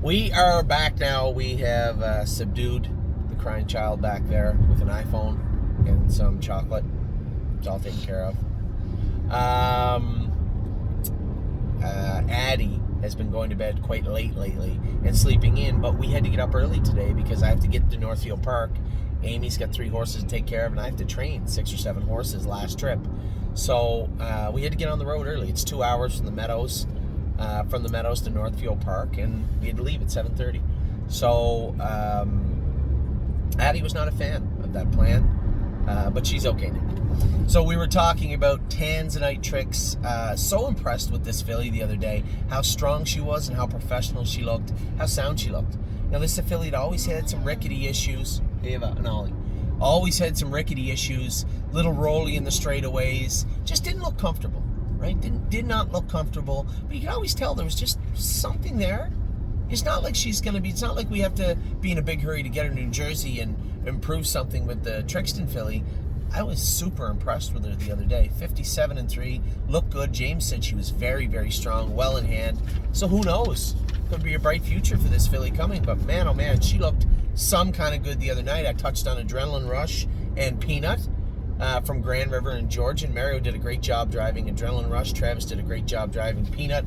We are back now. We have subdued the crying child back there with an iPhone and some chocolate. It's all taken care of. Addie has been going to bed quite late lately and sleeping in, but we had to get up early today because I have to get to Northfield Park. Amy's got 3 horses to take care of, and I have to train 6 or 7 horses last trip. So we had to get on the road early. It's 2 hours from the Meadows. From the Meadows to Northfield Park, and we had to leave at 7:30. So Addie was not a fan of that plan, but she's okay now. So we were talking about Tanzanite Tricks. So impressed with this filly the other day, how strong she was and how professional she looked, how sound she looked. Now this filly had always had some rickety issues. Ava and Ollie. Always had some rickety issues, little rolly in the straightaways, just didn't look comfortable. Right? Did not look comfortable, but you can always tell there was just something there. It's not like she's going to be, it's not like we have to be in a big hurry to get her to New Jersey and improve something with the Trixton filly. I was super impressed with her the other day. 57-3, looked good. James said she was very, very strong, well in hand. So who knows? Could be a bright future for this filly coming, but man, oh man, she looked some kind of good the other night. I touched on Adrenaline Rush and Peanut. From Grand River and George, and Mario did a great job driving Adrenaline Rush. Travis did a great job driving Peanut.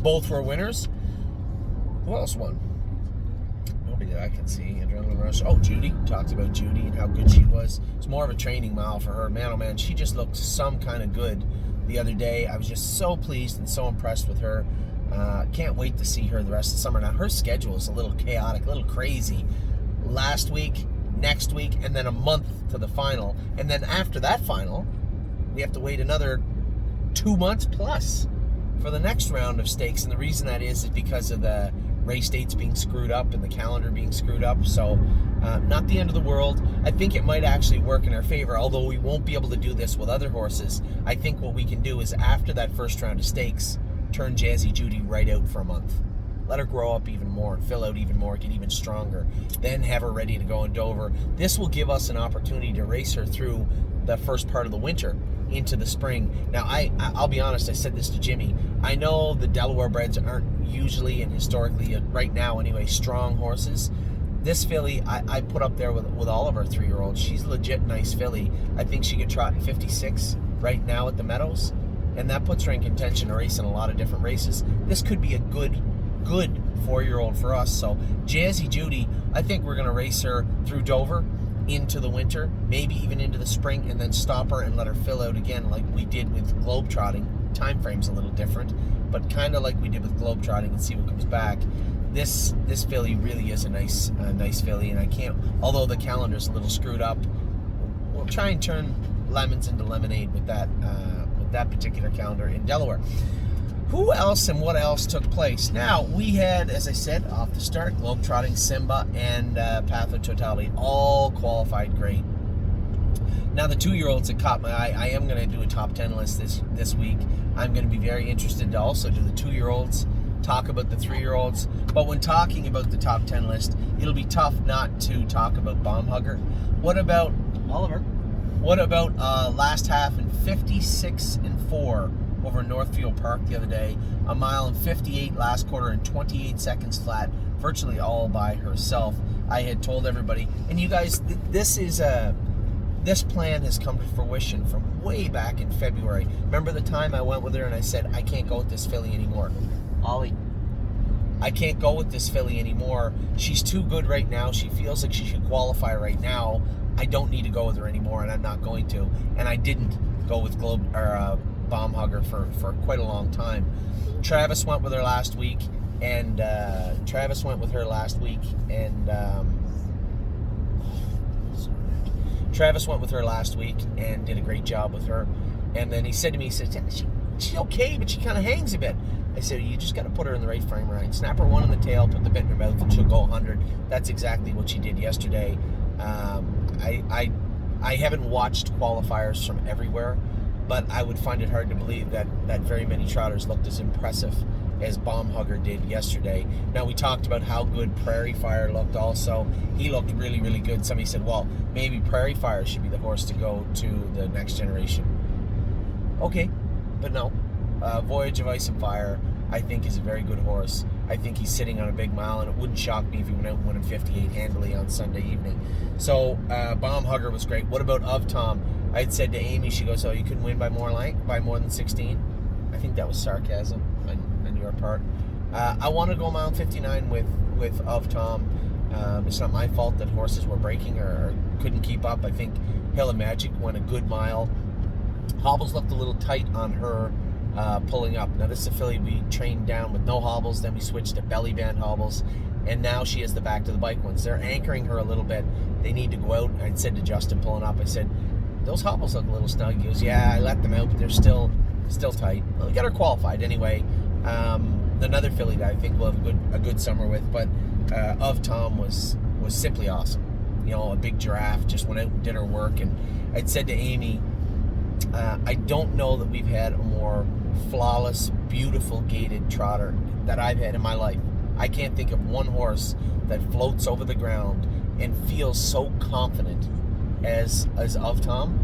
Both were winners. Who else won? Nobody that I can see. Adrenaline Rush. Oh, Judy. Talked about Judy and how good she was. It's more of a training mile for her. Man, oh man, she just looked some kind of good the other day. I was just so pleased and so impressed with her. Can't wait to see her the rest of the summer. Now, her schedule is a little chaotic, a little crazy. Last week, next week, and then a month to the final, and then after that final we have to wait another 2 months plus for the next round of stakes. And the reason that is because of the race dates being screwed up and the calendar being screwed up. So not the end of the world. I think it might actually work in our favor, although we won't be able to do this with other horses. I think what we can do is after that first round of stakes, turn Jazzy Judy right out for a month. Let her grow up even more and fill out even more, get even stronger. Then have her ready to go in Dover. This will give us an opportunity to race her through the first part of the winter into the spring. Now, I'll be honest, I said this to Jimmy. I know the Delaware breds aren't usually and historically, right now anyway, strong horses. This filly, I put up there with all of our 3-year-olds. She's a legit nice filly. I think she could trot in 56 right now at the Meadows, and that puts her in contention to race in a lot of different races. This could be a good 4-year-old for us. So Jazzy Judy, I think we're going to race her through Dover into the winter, maybe even into the spring, and then stop her and let her fill out again like we did with Globetrotting. Time frame's a little different, but kind of like we did with Globetrotting, and see what comes back. This filly really is a nice filly, and I can't, although the calendar's a little screwed up, we'll try and turn lemons into lemonade with that particular calendar in Delaware. Who else and what else took place? Now, we had, as I said, off the start, Globetrotting, Simba, and Path of Totality all qualified great. Now, the 2-year-olds that caught my eye, I am going to do a top 10 list this week. I'm going to be very interested to also do the 2-year-olds, talk about the 3-year-olds. But when talking about the top 10 list, it'll be tough not to talk about Bomb Hugger. What about Oliver? What about last half in 56-4? Over Northfield Park the other day, 1 mile and 58 last quarter in 28 seconds flat, virtually all by herself. I had told everybody, and you guys, this plan has come to fruition from way back in February. Remember the time I went with her and I said, I can't go with this filly anymore. Ollie, I can't go with this filly anymore. She's too good right now. She feels like she should qualify right now. I don't need to go with her anymore, and I'm not going to. And I didn't go with Bomb Hugger for quite a long time. Travis went with her last week, and did a great job with her. And then he said to me, he said, she's okay, but she kind of hangs a bit. I said, you just got to put her in the right frame of mind. Snap her one in the tail, put the bit in her mouth, and she'll go 100. That's exactly what she did yesterday. I haven't watched qualifiers from everywhere, but I would find it hard to believe that very many trotters looked as impressive as Bomb Hugger did yesterday. Now, we talked about how good Prairie Fire looked also. He looked really, really good. Somebody said, well, maybe Prairie Fire should be the horse to go to the next generation. Okay, but no. Voyage of Ice and Fire, I think, is a very good horse. I think he's sitting on a big mile, and it wouldn't shock me if he went out and won a 58 handily on Sunday evening. So Bomb Hugger was great. What about Of Tom? I had said to Amy, she goes, "Oh, you couldn't win by more than 16." I think that was sarcasm on your part. I want to go mile 59 with Of Tom. It's not my fault that horses were breaking or couldn't keep up. I think Hill of Magic went a good mile. Hobbles looked a little tight on her pulling up. Now, this is a filly we trained down with no hobbles, then we switched to belly band hobbles, and now she has the back to the bike ones. They're anchoring her a little bit. They need to go out. I said to Justin pulling up, I said, "Those hobbles look a little snug." He goes, "Yeah, I let them out, but they're still tight." Well, we got her qualified anyway. Another filly that I think we'll have a good summer with, but Of Tom was simply awesome. A big giraffe, just went out and did her work. And I'd said to Amy, I don't know that we've had a more flawless, beautiful gaited trotter that I've had in my life. I can't think of one horse that floats over the ground and feels so confident as Of Tom.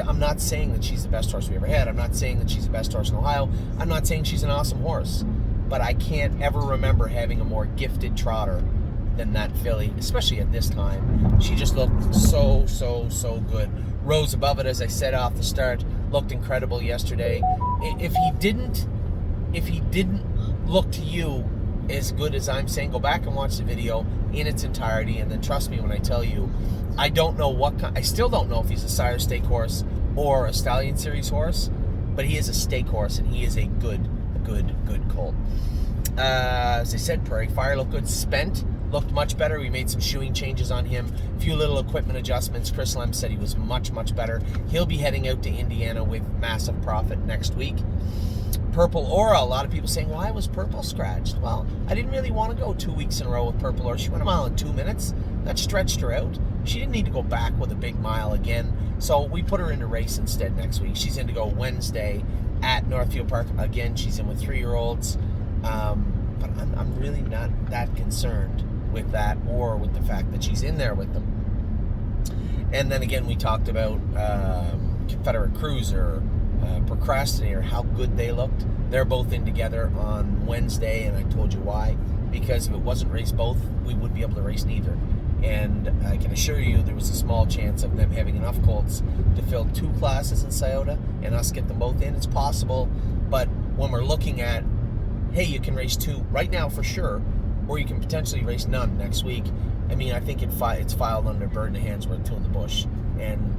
I'm not saying that she's the best horse we ever had. I'm not saying that she's the best horse in Ohio. I'm not saying she's an awesome horse. But I can't ever remember having a more gifted trotter than that filly, especially at this time. She just looked so good. Rose above it, as I said off the start, looked incredible yesterday. If he didn't look to you as good as I'm saying, go back and watch the video in its entirety, and then trust me when I tell you, I still don't know if he's a Sire Stake horse or a Stallion Series horse, but he is a stake horse, and he is a good colt. As I said, Prairie Fire looked good. Spent looked much better. We made some shoeing changes on him, a few little equipment adjustments. Chris Lem said he was much better. He'll be heading out to Indiana with Massive Profit next week. Purple Aura, a lot of people saying, why was Purple scratched? Well, I didn't really want to go 2 weeks in a row with Purple Aura. She went a mile in 2 minutes. That stretched her out. She didn't need to go back with a big mile again. So we put her into race instead next week. She's in to go Wednesday at Northfield Park. Again, she's in with 3-year-olds. But I'm really not that concerned with that, or with the fact that she's in there with them. And then again, we talked about Confederate Cruiser, Procrastinator, how good they looked. They're both in together on Wednesday, and I told you why. Because if it wasn't race both, we wouldn't be able to race neither. And I can assure you there was a small chance of them having enough colts to fill 2 classes in Scioto and us get them both in. It's possible, but when we're looking at, hey, you can race 2 right now for sure, or you can potentially race none next week. I mean, I think it's filed under Bird in the Hands worth 2 in the bush, and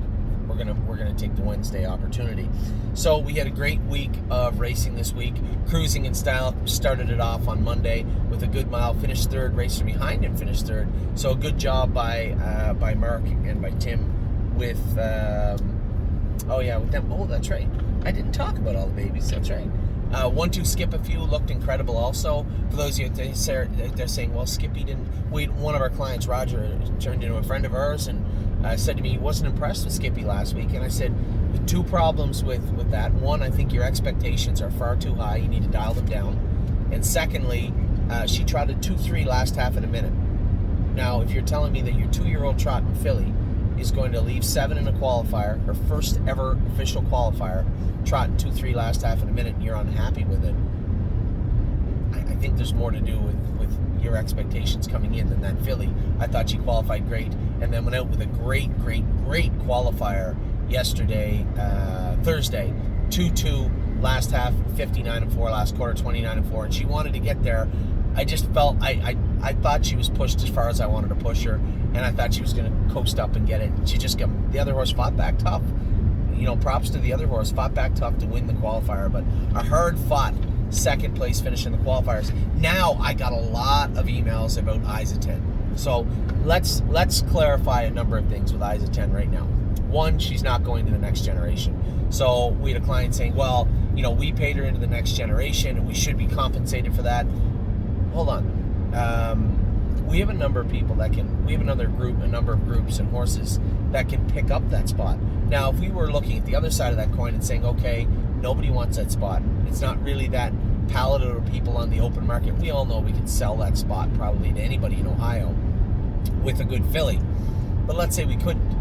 we're gonna take the Wednesday opportunity. So we had a great week of racing this week. Cruising in Style started it off on Monday with a good mile, finished third. Racer behind him finished third. So a good job by Mark and by Tim with with them. Oh, that's right. I didn't talk about all the babies. That's right. 1-2 Skip a Few looked incredible also. For those of you they're saying, well, Skippy didn't. One of our clients, Roger, turned into a friend of ours and said to me he wasn't impressed with Skippy last week. And I said, the 2 problems with that. One, I think your expectations are far too high. You need to dial them down. And secondly, she trotted 2-3 last half in a minute. Now, if you're telling me that your 2-year-old trotting filly is going to leave 7 in a qualifier, her first ever official qualifier, trotting 2-3 last half in a minute, and you're unhappy with it, I think there's more to do with your expectations coming in than that filly. I thought she qualified great, and then went out with a great qualifier yesterday, Thursday, 2-2 last half, 59-4 last quarter, 29-4, and she wanted to get there. I just felt I thought she was pushed as far as I wanted to push her, and I thought she was going to coast up and get it. She just got, the other horse fought back tough. Props to the other horse, fought back tough to win the qualifier, but a hard-fought second place finish in the qualifiers. Now I got a lot of emails about Isa 10. So let's clarify a number of things with Isa 10 right now. One, she's not going to the next generation. So we had a client saying, well, we paid her into the next generation and we should be compensated for that. Hold on. We have a number of people we have a number of groups and horses that can pick up that spot. Now, if we were looking at the other side of that coin and saying, okay, nobody wants that spot, it's not really that palatable to people on the open market, we all know we could sell that spot probably to anybody in Ohio with a good filly. But let's say we couldn't.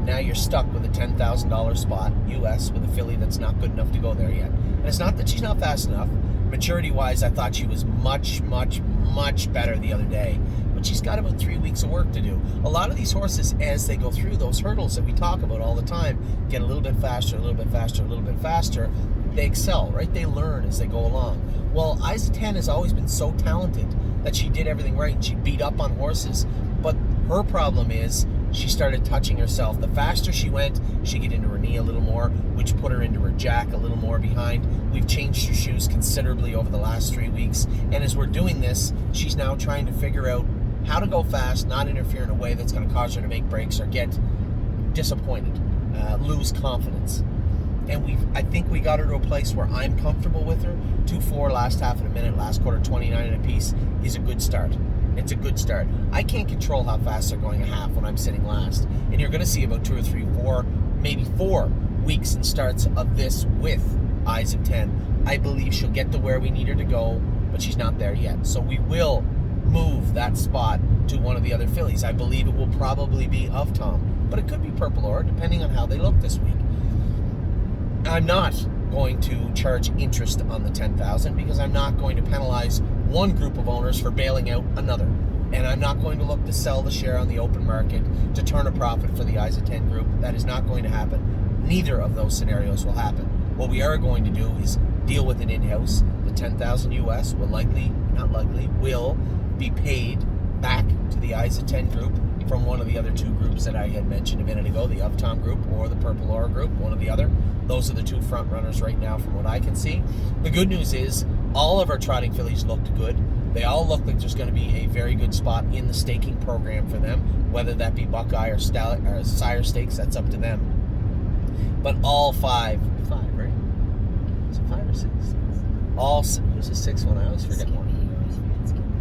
Now you're stuck with a $10,000 spot, US, with a filly that's not good enough to go there yet. And it's not that she's not fast enough, Maturity-wise, I thought she was much, much, much better the other day. But she's got about 3 weeks of work to do. A lot of these horses, as they go through those hurdles that we talk about all the time, get a little bit faster, a little bit faster, a little bit faster, they excel, right? They learn as they go along. Well, Isa 10 has always been so talented that she did everything right, and she beat up on horses. But her problem is she started touching herself. The faster she went, she'd get into her knee a little more, which put her into her jack a little more behind. We've changed her shoes considerably over the last 3 weeks. And as we're doing this, she's now trying to figure out how to go fast, not interfere in a way that's going to cause her to make breaks or get disappointed, lose confidence. And I think we got her to a place where I'm comfortable with her. 2-4 last half of a minute, last quarter 29 and a piece is a good start. It's a good start. I can't control how fast they're going a half when I'm sitting last. And you're going to see about 2 or 3, 4, maybe 4 weeks and starts of this with Isa 10. I believe she'll get to where we need her to go, but she's not there yet. So we will move that spot to one of the other fillies. I believe it will probably be Of Tom, but it could be Purple Aura, depending on how they look this week. I'm not going to charge interest on the 10,000 because I'm not going to penalize one group of owners for bailing out another. And I'm not going to look to sell the share on the open market to turn a profit for the Isa 10 group. That is not going to happen. Neither of those scenarios will happen. What we are going to do is deal with it in-house. The 10,000 US will will be paid back to the Isa 10 group from one of the other 2 groups that I had mentioned a minute ago, the Of Tom group or the Purple Aura group, one or the other. Those are the 2 front runners right now from what I can see. The good news is all of our trotting fillies looked good. They all look like there's going to be a very good spot in the staking program for them, whether that be Buckeye or Sire Stakes, that's up to them. But all 5, right? Is it 5 or 6? Who's the 6th one? I always forget one.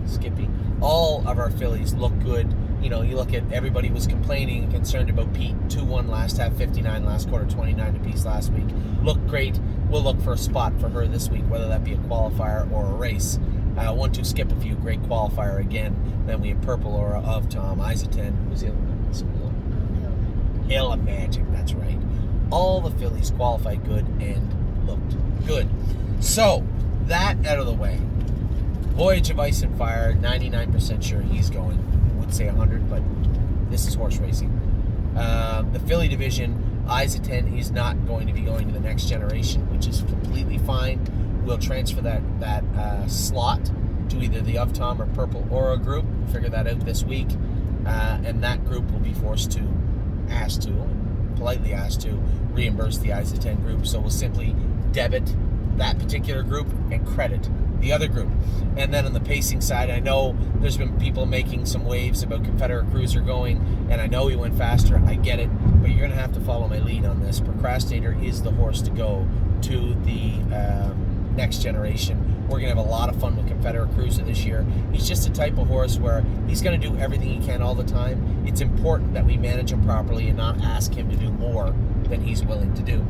Skippy. All of our fillies look good. You know, you look at everybody was complaining and concerned about Pete. 2-1 last half, 59 last quarter, 29 apiece last week. Looked great. We'll look for a spot for her this week, whether that be a qualifier or a race. 1-2 skip a few, great qualifier again. Then we have Purple Aura, Of Tom, Isa 10. Who's the other one? Hill of Magic, that's right. All the fillies qualified good and looked good. So, that out of the way. Voyage of Ice and Fire, 99% sure he's going. I would say 100, but this is horse racing. The filly division, Isa 10 is not going to be going to the next generation, which is completely fine. We'll transfer that slot to either the Of Tom or Purple Aura group. We'll figure that out this week. And that group will be politely asked to reimburse the Isa 10 group. So we'll simply debit that particular group and credit the other group. And then on the pacing side, I know there's been people making some waves about Confederate Cruiser going, and I know he went faster, I get it, but you're going to have to follow my lead on this. Procrastinator is the horse to go to the next generation. We're going to have a lot of fun with Confederate Cruiser this year. He's just a type of horse where he's going to do everything he can all the time. It's important that we manage him properly and not ask him to do more than he's willing to do.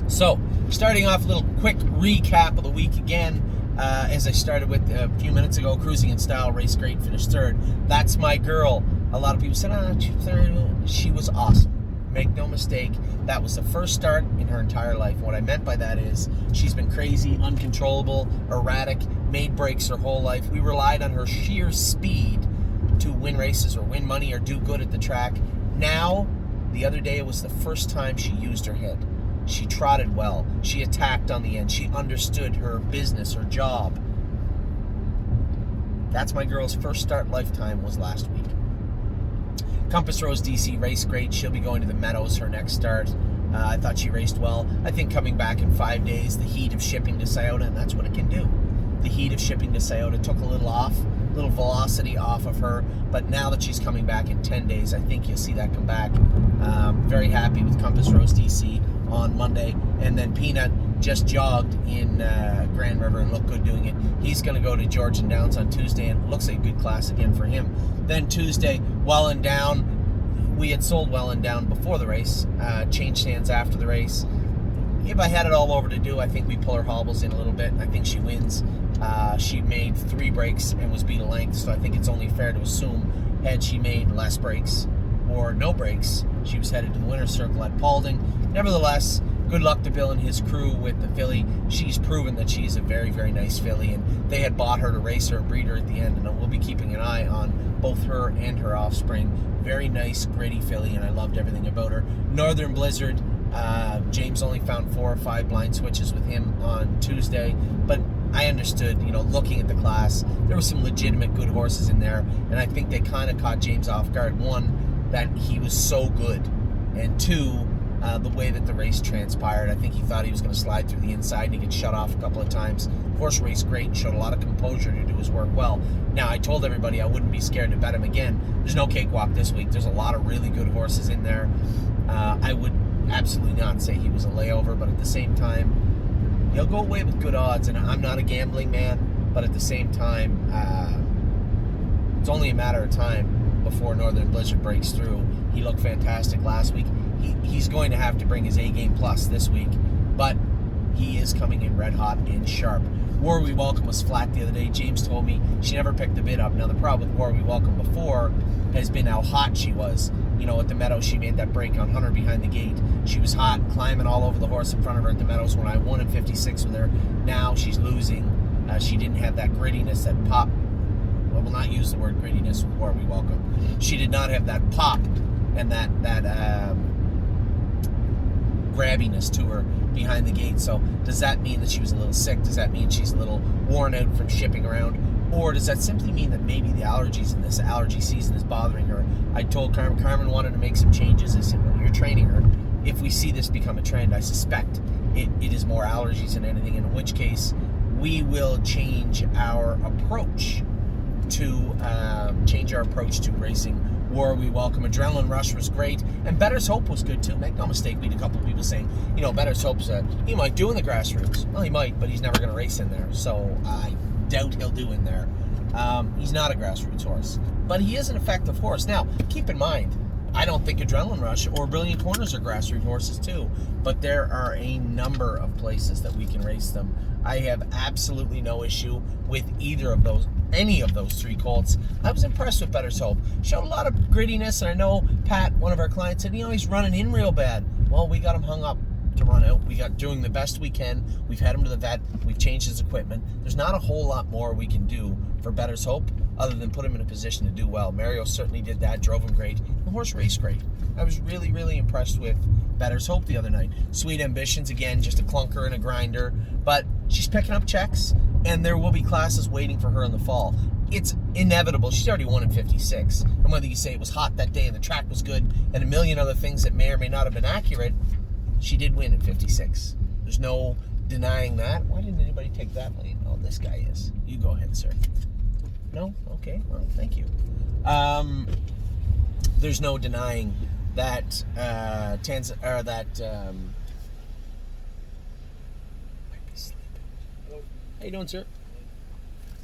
So, starting off a little quick recap of the week again. As I started with a few minutes ago, Cruising in Style, race great, finished 3rd. That's my girl. A lot of people said, she's 3rd. She was awesome. Make no mistake, that was the first start in her entire life. What I meant by that is she's been crazy, uncontrollable, erratic, made breaks her whole life. We relied on her sheer speed to win races or win money or do good at the track. Now, the other day, it was the first time she used her head. She trotted well. She attacked on the end. She understood her business, her job. That's my girl's first start lifetime was last week. Compass Rose DC raced great. She'll be going to the Meadows her next start. I thought she raced well. I think coming back in 5 days, the heat of shipping to Scioto, and that's what it can do. The heat of shipping to Scioto took a little velocity off of her, but now that she's coming back in 10 days, I think you'll see that come back. Very happy with Compass Rose DC on Monday, and then Peanut just jogged in Grand River and looked good doing it. He's going to go to Georgian Downs on Tuesday, and it looks like a good class again for him. Then Tuesday, Welland Down. We had sold Welland Down before the race, changed hands after the race. If I had it all over to do, I think we pull her hobbles in a little bit. I think she wins. She made 3 breaks and was beat a length, so I think it's only fair to assume had she made less breaks or no breaks, she was headed to the winner's circle at Paulding. Nevertheless, good luck to Bill and his crew with the filly. She's proven that she's a very, very nice filly, and they had bought her to race her and breed her at the end, and we'll be keeping an eye on both her and her offspring. Very nice, gritty filly, and I loved everything about her. Northern Blizzard, James only found 4 or 5 blind switches with him on Tuesday, but I understood, looking at the class, there were some legitimate good horses in there, and I think they kind of caught James off guard. One, that he was so good, and two, the way that the race transpired. I think he thought he was going to slide through the inside, and he got shut off a couple of times. Horse raced great and showed a lot of composure to do his work well. Now, I told everybody I wouldn't be scared to bet him again. There's no cakewalk this week. There's a lot of really good horses in there. I would absolutely not say he was a layover, but at the same time, he'll go away with good odds, and I'm not a gambling man, but at the same time, it's only a matter of time before Northern Blizzard breaks through. He looked fantastic last week. He's going to have to bring his A-game plus this week, but he is coming in red hot and sharp. War We Welcome was flat the other day. James told me she never picked the bid up. Now, the problem with War We Welcome before has been how hot she was. At the Meadows, she made that break on Hunter behind the gate. She was hot, climbing all over the horse in front of her at the Meadows when I won in 56 with her. Now she's losing. She didn't have that grittiness, that pop. I will not use the word grittiness with War We Welcome. She did not have that pop and that grabbiness to her behind the gate. So does that mean that she was a little sick? Does that mean she's a little worn out from shipping around? Or does that simply mean that maybe the allergies in this allergy season is bothering her? I told Carmen wanted to make some changes. I said, when you're training her, if we see this become a trend, I suspect it is more allergies than anything, in which case we will change our approach to racing. War We Welcome. Adrenaline Rush was great, and Better's Hope was good too. Make no mistake, we had a couple of people saying, Better's Hope's he might do in the grassroots. Well, he might, but he's never going to race in there, so I doubt he'll do in there. He's not a grassroots horse, but he is an effective horse. Now, keep in mind, I don't think Adrenaline Rush or Brilliant Corners are grassroots horses too, but there are a number of places that we can race them. I have absolutely no issue with any of those 3 colts. I was impressed with Better's Hope. Showed a lot of grittiness, and I know Pat, one of our clients, said, he's running in real bad. Well, we got him hung up to run out. We got doing the best we can. We've had him to the vet. We've changed his equipment. There's not a whole lot more we can do for Better's Hope other than put him in a position to do well. Mario certainly did that, drove him great. The horse raced great. I was really, really impressed with Better's Hope the other night. Sweet Ambitions, again, just a clunker and a grinder, but she's picking up checks, and there will be classes waiting for her in the fall. It's inevitable. She's already won in 56, and whether you say it was hot that day and the track was good and a million other things that may or may not have been accurate, she did win in 56. There's no denying that. Why didn't anybody take that lane? Oh, this guy is. You go ahead, sir. No? Okay. Well, thank you. There's no denying that might be sleeping. How you doing, sir?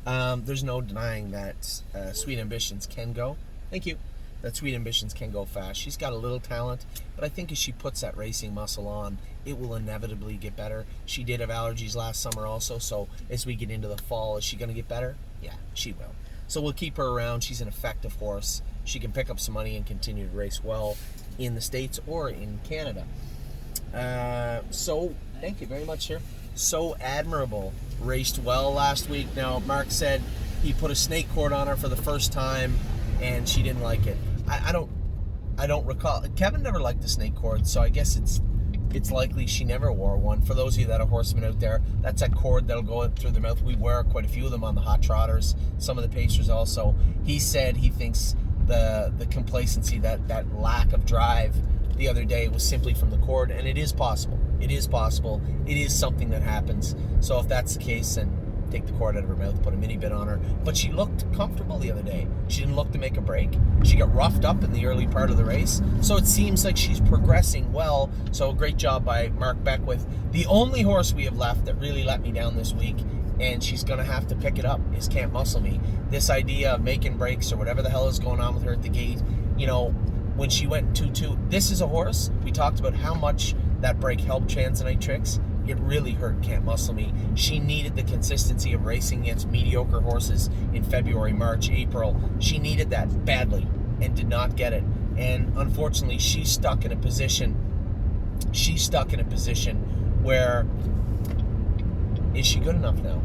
There's no denying that Sweet Ambitions can go. Thank you. That Sweet Ambitions can go fast. She's got a little talent, but I think as she puts that racing muscle on, it will inevitably get better. She did have allergies last summer also, so as we get into the fall, is she going to get better? Yeah, she will. So we'll keep her around. She's an effective horse. She can pick up some money and continue to race well in the States or in Canada. So, thank you very much, sir. So Admirable raced well last week. Now, Mark said he put a snake cord on her for the first time, and she didn't like it. I don't recall. Kevin never liked the snake cord, so I guess it's likely she never wore one. For those of you that are horsemen out there, that's a cord that'll go through their mouth. We wear quite a few of them on the hot trotters, some of the pacers also. He said he thinks the complacency, that lack of drive the other day was simply from the cord, and it is possible. It is possible. It is something that happens. So if that's the case, then take the cord out of her mouth, put a mini bit on her. But she looked comfortable the other day. She didn't look to make a break. She got roughed up in the early part of the race. So it seems like she's progressing well. So great job by Mark Beckwith. The only horse we have left that really let me down this week, and she's going to have to pick it up, is Can't Muscle Me. This idea of making breaks or whatever the hell is going on with her at the gate, when she went 2-2, this is a horse. We talked about how much that break helped Tanzanite Tricks. It really hurt Can't Muscle Me. She needed the consistency of racing against mediocre horses in February, March, April. She needed that badly and did not get it. And unfortunately, she's stuck in a position she's stuck in a position where, is she good enough now?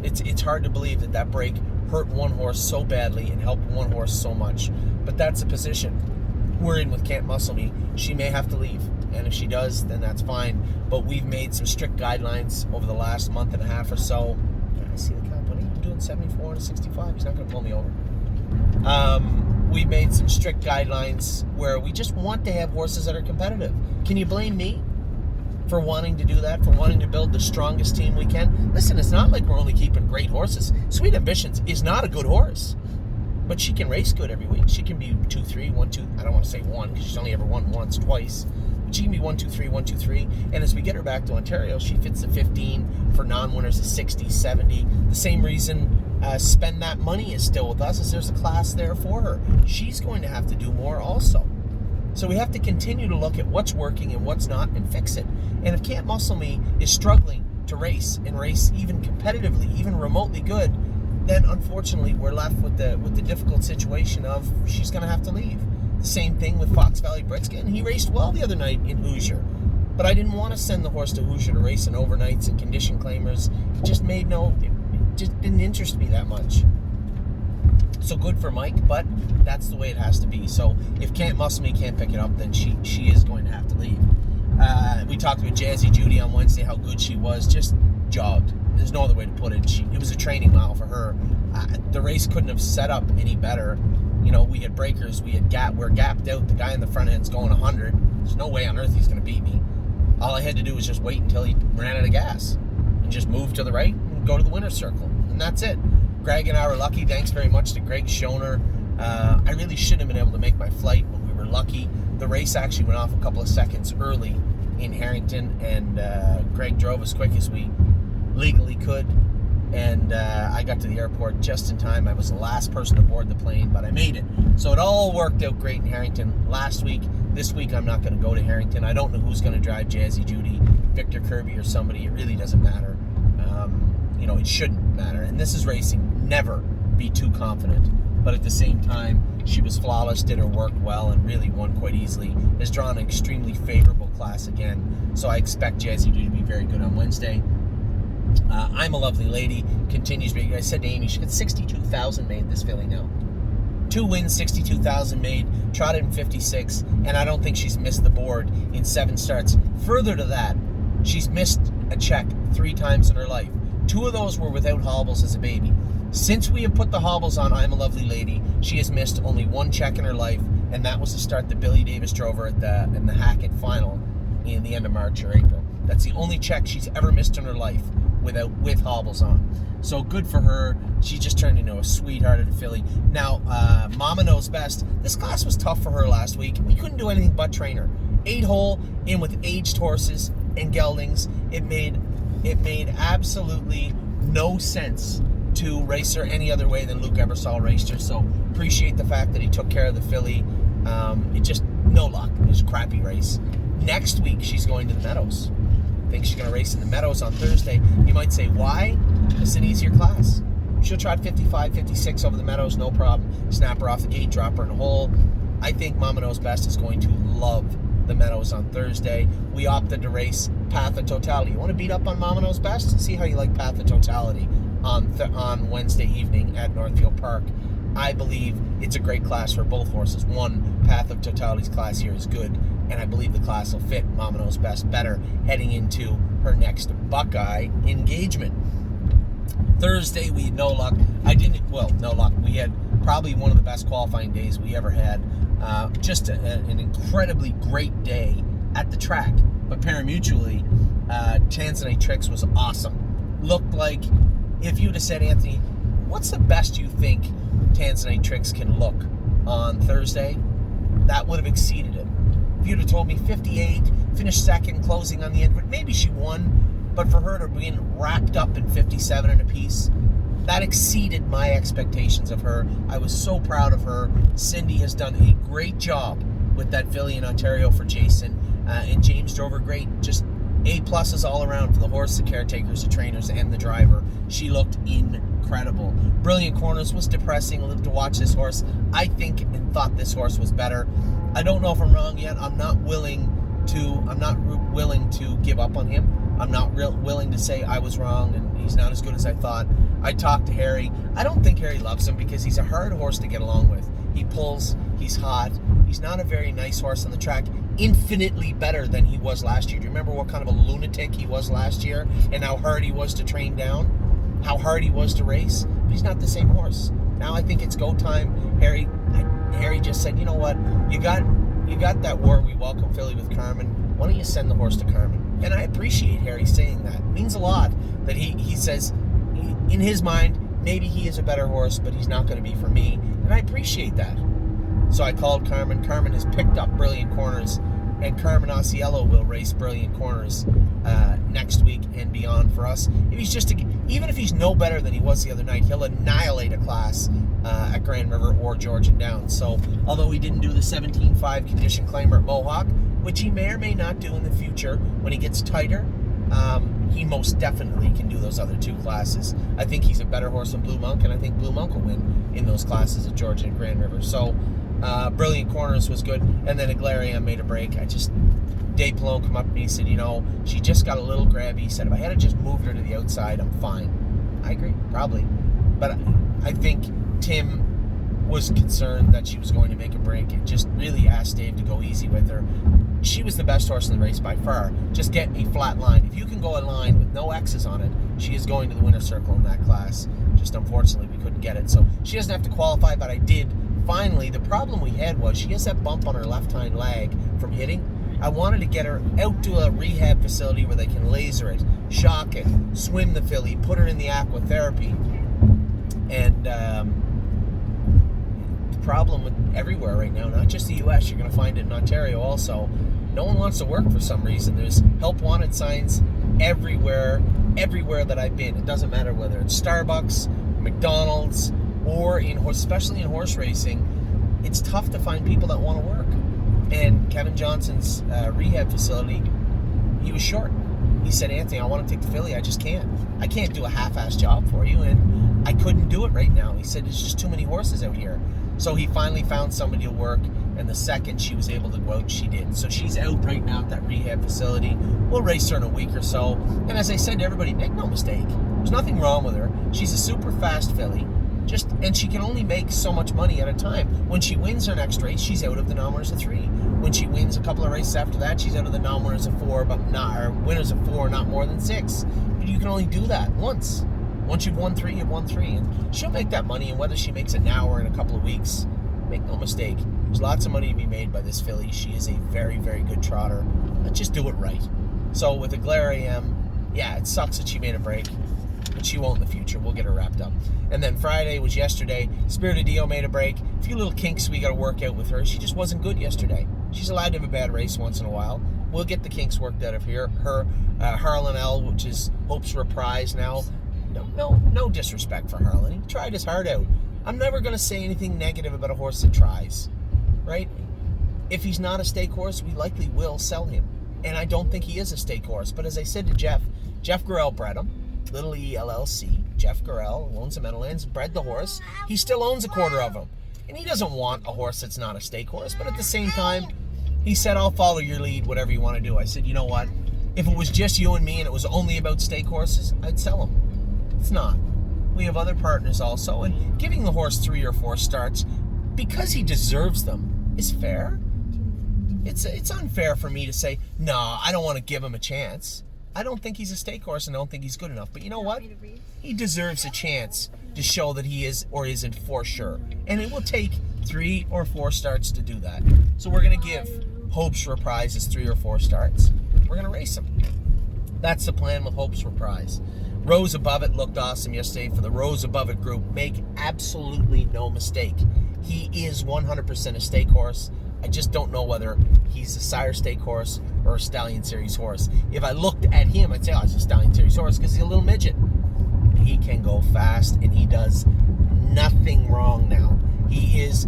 It's hard to believe that break hurt one horse so badly and helped one horse so much. But that's a position we're in with Can't Muscle Me. She may have to leave. And if she does, then that's fine. But we've made some strict guidelines over the last month and a half or so. I see the cow putting him doing 74 to 65. He's not going to pull me over. We made some strict guidelines where we just want to have horses that are competitive. Can you blame me for wanting to do that, for wanting to build the strongest team we can? Listen, it's not like we're only keeping great horses. Sweet Ambitions is not a good horse, but she can race good every week. She can be 2-3, 1-2. I don't want to say 1 because she's only ever won once, twice. But she can be 1-2-3, 1-2-3. And as we get her back to Ontario, she fits the 15 for non-winners, the 60, 70. The same reason Spend That Money is still with us, is there's a class there for her. She's going to have to do more also. So we have to continue to look at what's working and what's not and fix it. And if Can't Muscle Me is struggling to race and race even competitively, even remotely good, then unfortunately we're left with the difficult situation of she's going to have to leave. The same thing with Fox Valley Britskin. He raced well the other night in Hoosier, but I didn't want to send the horse to Hoosier to race in overnights and condition claimers. It just didn't interest me that much. So good for Mike, but that's the way it has to be. So if Can't Muscle Me can't pick it up, then she is going to have to leave. We talked about Jazzy Judy on Wednesday, how good she was, just jogged. There's no other way to put it. It was a training mile for her. The race couldn't have set up any better. You know, we had breakers, we're gapped out. The guy in the front end's going 100. There's no way on earth he's going to beat me. All I had to do was just wait until he ran out of gas and just move to the right and go to the winner's circle. And that's it. Greg and I were lucky. Thanks very much to Greg Schoner. I really shouldn't have been able to make my flight, but we were lucky. The race actually went off a couple of seconds early in Harrington, and Greg drove as quick as we legally could. And I got to the airport just in time. I was the last person to board the plane, but I made it. So it all worked out great in Harrington last week. This week I'm not going to go to Harrington. I don't know who's going to drive Jazzy Judy, Victor Kirby or somebody. It really doesn't matter. It shouldn't matter. And this is racing. Never be too confident. But at the same time, she was flawless, did her work well, and really won quite easily. Has drawn an extremely favorable class again. So I expect Jazzy Judy to be very good on Wednesday. I'm a Lovely Lady continues. I said to Amy, she got 62,000 made this filly now. 2 wins, 62,000 made, trotted in 56, and I don't think she's missed the board in 7 starts. Further to that, she's missed a check 3 times in her life. 2 of those were without hobbles as a baby. Since we have put the hobbles on I'm a Lovely Lady, she has missed only 1 check in her life, and that was to start the Billy Davis drove her in the Hackett final in the end of March or April. That's the only check she's ever missed in her life with hobbles on. So good for her. She just turned into a sweetheart of a filly. Now, Mama Knows Best. This class was tough for her last week. We couldn't do anything but train her. 8-hole in with aged horses and geldings. It made absolutely no sense to race her any other way than Luke Ebersol raced her. So appreciate the fact that he took care of the filly. It just, no luck. It was a crappy race. Next week, she's going to the Meadows. I think she's going to race in the Meadows on Thursday. You might say, why? It's an easier class. She'll trot 55, 56 over the Meadows, no problem. Snap her off the gate, drop her in a hole. I think Mama Knows Best is going to love the Meadows on Thursday. We opted to race Path of Totality. You want to beat up on Mama Knows Best? See how you like Path of Totality on Wednesday evening at Northfield Park. I believe it's a great class for both horses. One, Path of Totality's class here is good, and I believe the class will fit Mama Knows Best better heading into her next Buckeye engagement. Thursday, we had no luck. No luck. We had probably one of the best qualifying days we ever had. Just an incredibly great day at the track. But pari-mutually, Tanzanite Tricks was awesome. Looked like, if you'd have said, Anthony, what's the best you think Tanzanite Tricks can look on Thursday? That would have exceeded it. If you'd have told me 58, finished second, closing on the end, but maybe she won. But for her to be wrapped up in 57 and a piece, that exceeded my expectations of her. I was so proud of her. Cindy has done a great job with that filly in Ontario for Jason, and James drove her great. Just A-pluses all around for the horse, the caretakers, the trainers, and the driver. She looked incredible. Brilliant Corners was depressing to watch this horse. I think and thought this horse was better. I don't know if I'm wrong yet. I'm not willing willing to give up on him. I'm not willing to say I was wrong and he's not as good as I thought. I talked to Harry. I don't think Harry loves him because he's a hard horse to get along with. He pulls, he's hot, he's not a very nice horse on the track. Infinitely better than he was last year. Do you remember what kind of a lunatic he was last year and how hard he was to train down? How hard he was to race? But he's not the same horse. Now I think it's go time. Harry just said, you know what? You got that War We Welcome filly with Carmen. Why don't you send the horse to Carmen? And I appreciate Harry saying that. It means a lot that he says, in his mind, maybe he is a better horse, but he's not going to be for me. And I appreciate that. So I called Carmen. Carmen has picked up Brilliant Corners, and Carmen Osiello will race Brilliant Corners next week and beyond for us. Even if he's no better than he was the other night, he'll annihilate a class at Grand River or Georgian Downs. So although he didn't do the 17.5 condition claimer at Mohawk, which he may or may not do in the future when he gets tighter, he most definitely can do those other two classes. I think he's a better horse than Blue Monk, and I think Blue Monk will win in those classes at Georgia and Grand River. So Brilliant Corners was good, and then Aglariam made a break. Dave Palone come up to me and said, she just got a little grabby. He said, if I had just moved her to the outside, I'm fine. I agree, probably. But I think Tim was concerned that she was going to make a break and just really asked Dave to go easy with her. She was the best horse in the race by far. Just get a flat line. If you can go a line with no X's on it, she is going to the winner's circle in that class. Just unfortunately, we couldn't get it. So she doesn't have to qualify, but I did. Finally, the problem we had was she has that bump on her left hind leg from hitting. I wanted to get her out to a rehab facility where they can laser it, shock it, swim the filly, put her in the aquatherapy. And the problem with everywhere right now, not just the U.S., you're going to find it in Ontario also, no one wants to work for some reason. There's help wanted signs everywhere that I've been. It doesn't matter whether it's Starbucks, McDonald's, or especially in horse racing, it's tough to find people that want to work. And Kevin Johnson's rehab facility, he was short. He said, Anthony, I want to take the filly. I just can't. I can't do a half-ass job for you, and I couldn't do it right now. He said, there's just too many horses out here. So he finally found somebody to work, and the second she was able to go out, she did. So she's out right now at that rehab facility. We'll race her in a week or so. And as I said to everybody, make no mistake, there's nothing wrong with her. She's a super fast filly. And she can only make so much money at a time. When she wins her next race, she's out of the non-winners of 3. When she wins a couple of races after that, she's out of the non-winners of 4, or winners of 4, not more than 6. But you can only do that once. Once you've won 3, you've won 3. And she'll make that money, and whether she makes it now or in a couple of weeks, make no mistake, there's lots of money to be made by this filly. She is a very, very good trotter. Let's just do it right. So with Aglariam, yeah, it sucks that she made a break, but she won't in the future. We'll get her wrapped up. And then Friday was yesterday. Spirit of Dio made a break. A few little kinks we got to work out with her. She just wasn't good yesterday. She's allowed to have a bad race once in a while. We'll get the kinks worked out of her. Harlan L, which is Hope's Reprise now. No disrespect for Harlan. He tried his heart out. I'm never going to say anything negative about a horse that tries, right? If he's not a stake horse, we likely will sell him. And I don't think he is a stake horse. But as I said to Jeff Gurrell bred him. Little E LLC. Jeff Gurrell owns the Meadowlands, bred the horse. He still owns a quarter of them. And he doesn't want a horse that's not a stake horse. But at the same time, he said, I'll follow your lead, whatever you want to do. I said, you know what? If it was just you and me and it was only about stake horses, I'd sell them. It's not. We have other partners also. And giving the horse 3 or 4 starts because he deserves them is fair. It's unfair for me to say, no, I don't want to give him a chance. I don't think he's a stake horse and I don't think he's good enough. But you know what? He deserves a chance to show that he is or isn't for sure. And it will take 3 or 4 starts to do that. So we're going to give Hope's Reprise his 3 or 4 starts. We're going to race him. That's the plan with Hope's Reprise. Rose Above It looked awesome yesterday for the Rose Above It group. Make absolutely no mistake. He is 100% a stake horse. I just don't know whether he's a Sire Stake horse or a Stallion Series horse. If I looked at him, I'd say, oh, it's a Stallion Series horse because he's a little midget. He can go fast, and he does nothing wrong now. He is,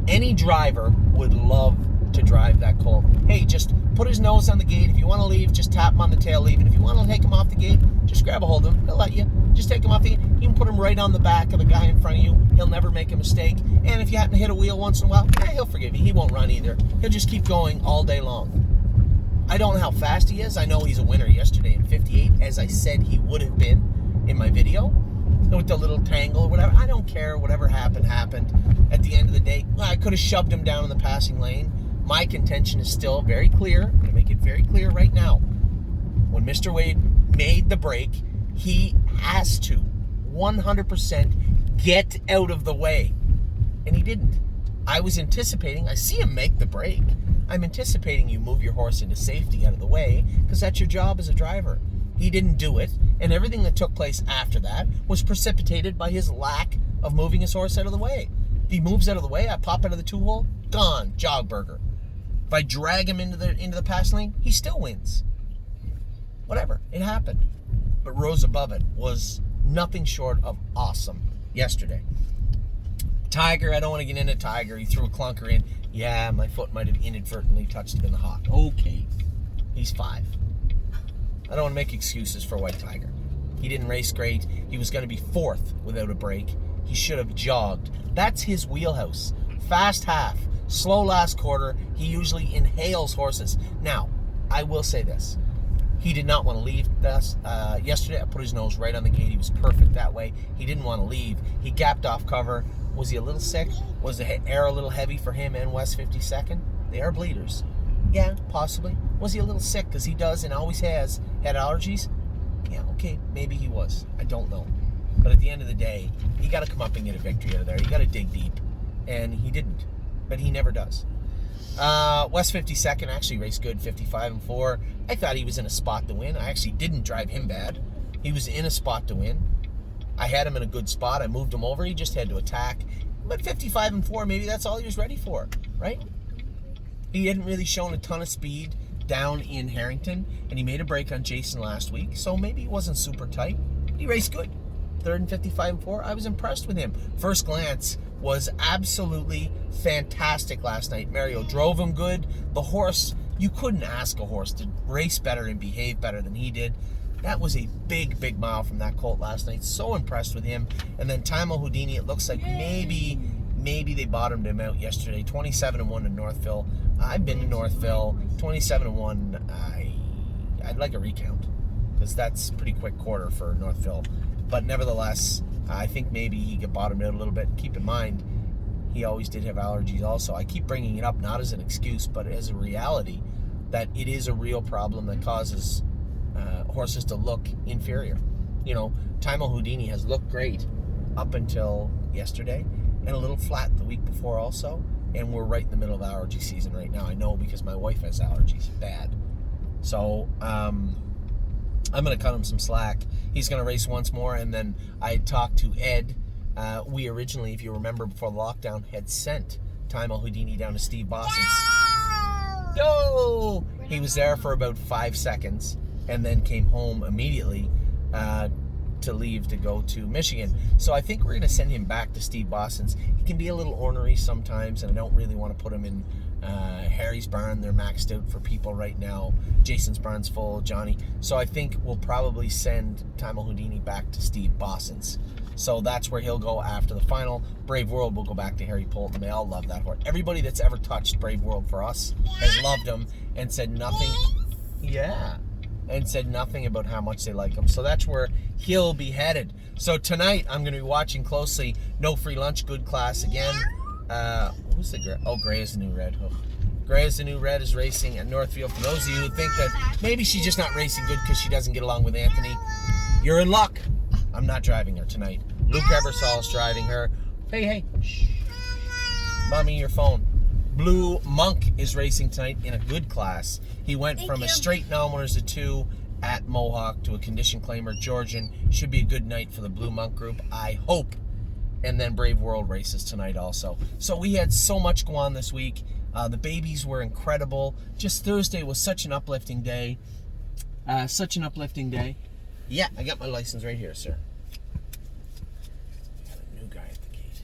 any driver would love to drive that colt. Hey, just put his nose on the gate. If you want to leave, just tap him on the tail, leave. And if you want to take him off the gate, just grab a hold of him. He'll let you. Just take him off the gate. You can put him right on the back of the guy in front of you. He'll never make a mistake. And if you happen to hit a wheel once in a while, he'll forgive you. He won't run either. He'll just keep going all day long. I don't know how fast he is. I know he's a winner yesterday in 58, as I said he would have been in my video, with the little tangle or whatever. I don't care. Whatever happened, happened. At the end of the day, I could have shoved him down in the passing lane. My contention is still very clear. I'm going to make it very clear right now. When Mr. Wade made the break, he has to 100% get out of the way. And he didn't. I was anticipating, I see him make the break. I'm anticipating you move your horse into safety out of the way, because that's your job as a driver. He didn't do it, and everything that took place after that was precipitated by his lack of moving his horse out of the way. If he moves out of the way, I pop out of the 2-hole, gone, jogburger. If I drag him into the pass lane, he still wins. Whatever, it happened. But rose above it was nothing short of awesome yesterday. Tiger, I don't want to get into Tiger. He threw a clunker in. Yeah, my foot might have inadvertently touched him in the hock. Okay, he's 5. I don't want to make excuses for White Tiger. He didn't race great. He was going to be 4th without a break. He should have jogged. That's his wheelhouse. Fast half, slow last quarter. He usually inhales horses. Now, I will say this. He did not want to leave us. Yesterday, I put his nose right on the gate. He was perfect that way. He didn't want to leave. He gapped off cover. Was he a little sick? Was the air a little heavy for him and West 52nd? They are bleeders. Yeah, possibly. Was he a little sick? Because he does and always has had allergies? Yeah, okay, maybe he was. I don't know. But at the end of the day, you got to come up and get a victory out of there. You got to dig deep. And he didn't. But he never does. West 52nd actually raced good, 55-4. I thought he was in a spot to win. I actually didn't drive him bad. He was in a spot to win. I had him in a good spot. I moved him over. He just had to attack. But 55-4, maybe that's all he was ready for, right? He hadn't really shown a ton of speed down in Harrington, and he made a break on Jason last week, so maybe he wasn't super tight. But he raced good. 3rd and 55-4. I was impressed with him. First glance was absolutely fantastic last night. Mario drove him good. The horse, you couldn't ask a horse to race better and behave better than he did. That was a big, big mile from that colt last night. So impressed with him. And then Timo Houdini, it looks like maybe they bottomed him out yesterday. 27-1 in Northville. I've been to Northville. 27-1. I'd like a recount, because that's a pretty quick quarter for Northville. But nevertheless, I think maybe he got bottomed out a little bit. Keep in mind, he always did have allergies also. I keep bringing it up not as an excuse, but as a reality, that it is a real problem that causes horses to look inferior. You know, Timo Houdini has looked great up until yesterday, and a little flat the week before also, and we're right in the middle of allergy season right now. I know, because my wife has allergies, bad. So, I'm going to cut him some slack. He's going to race once more, and then I talked to Ed. We originally, if you remember, before the lockdown, had sent Timo Houdini down to Steve Boston's. No! He was there for about 5 seconds, and then came home immediately to leave to go to Michigan. So I think we're going to send him back to Steve Boston's. He can be a little ornery sometimes, and I don't really want to put him in Harry's barn. They're maxed out for people right now. Jason's barn's full, Johnny. So I think we'll probably send Timo Houdini back to Steve Boston's. So that's where he'll go after the final. Brave World will go back to Harry Polton. They all love that horse. Everybody that's ever touched Brave World for us has loved him and said nothing. Yeah. And said nothing about how much they like him. So that's where he'll be headed. So tonight, I'm going to be watching closely No Free Lunch, good class again. Who's the Gray? Oh, Gray is the new red. Oh. Gray is the new red is racing at Northfield. For those of you who think that maybe she's just not racing good because she doesn't get along with Anthony, you're in luck. I'm not driving her tonight. Luke Ebersol is driving her. Hey. Shh. Mommy, your phone. Blue Monk is racing tonight in a good class. He went from a straight non-winners to 2 at Mohawk to a condition claimer. Georgian. Should be a good night for the Blue Monk group, I hope. And then Brave World races tonight also. So we had so much go on this week. The babies were incredible. Just Thursday was such an uplifting day. Such an uplifting day. Yeah, I got my license right here, sir. Got a new guy at the gate.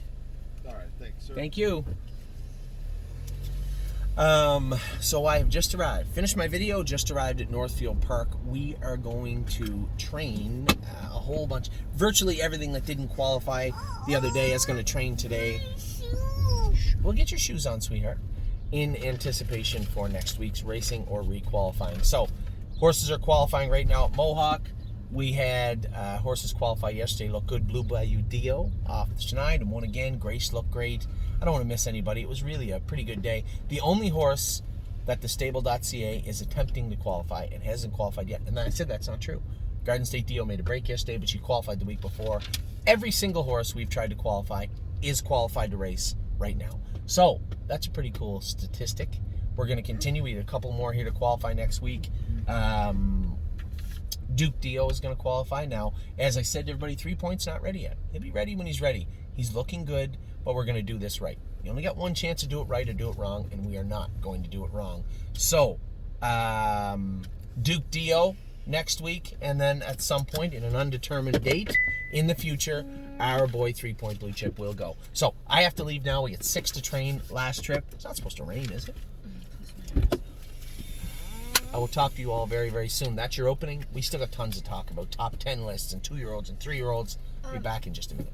All right, thanks, sir. Thank you. So I have just arrived. Finished my video, just arrived at Northfield Park. We are going to train a whole bunch. Virtually everything that didn't qualify the other day is going to train today. Well, get your shoes on, sweetheart. in anticipation for next week's racing or requalifying. So, horses are qualifying right now at Mohawk. We had horses qualify yesterday. Look good. Blue Bayou Dio off the Schneid and won again. Grace looked great. I don't want to miss anybody. It was really a pretty good day. The only horse that the stable.ca is attempting to qualify and hasn't qualified yet. And then I said that's not true. Garden State Dio made a break yesterday, but she qualified the week before. Every single horse we've tried to qualify is qualified to race right now. So that's a pretty cool statistic. We're going to continue. We have a couple more here to qualify next week. Duke Dio is going to qualify. Now, as I said to everybody, 3 Points not ready yet. He'll be ready when he's ready. He's looking good, but we're going to do this right. You only got one chance to do it right or do it wrong, and we are not going to do it wrong. So, Duke Dio next week, and then at some point in an undetermined date in the future, our boy 3 Point Blue Chip will go. So, I have to leave now. We get 6 to train last trip. It's not supposed to rain, is it? I will talk to you all very, very soon. That's your opening. We still got tons to talk about. Top 10 lists and 2-year-olds and 3-year-olds. Be back in just a minute.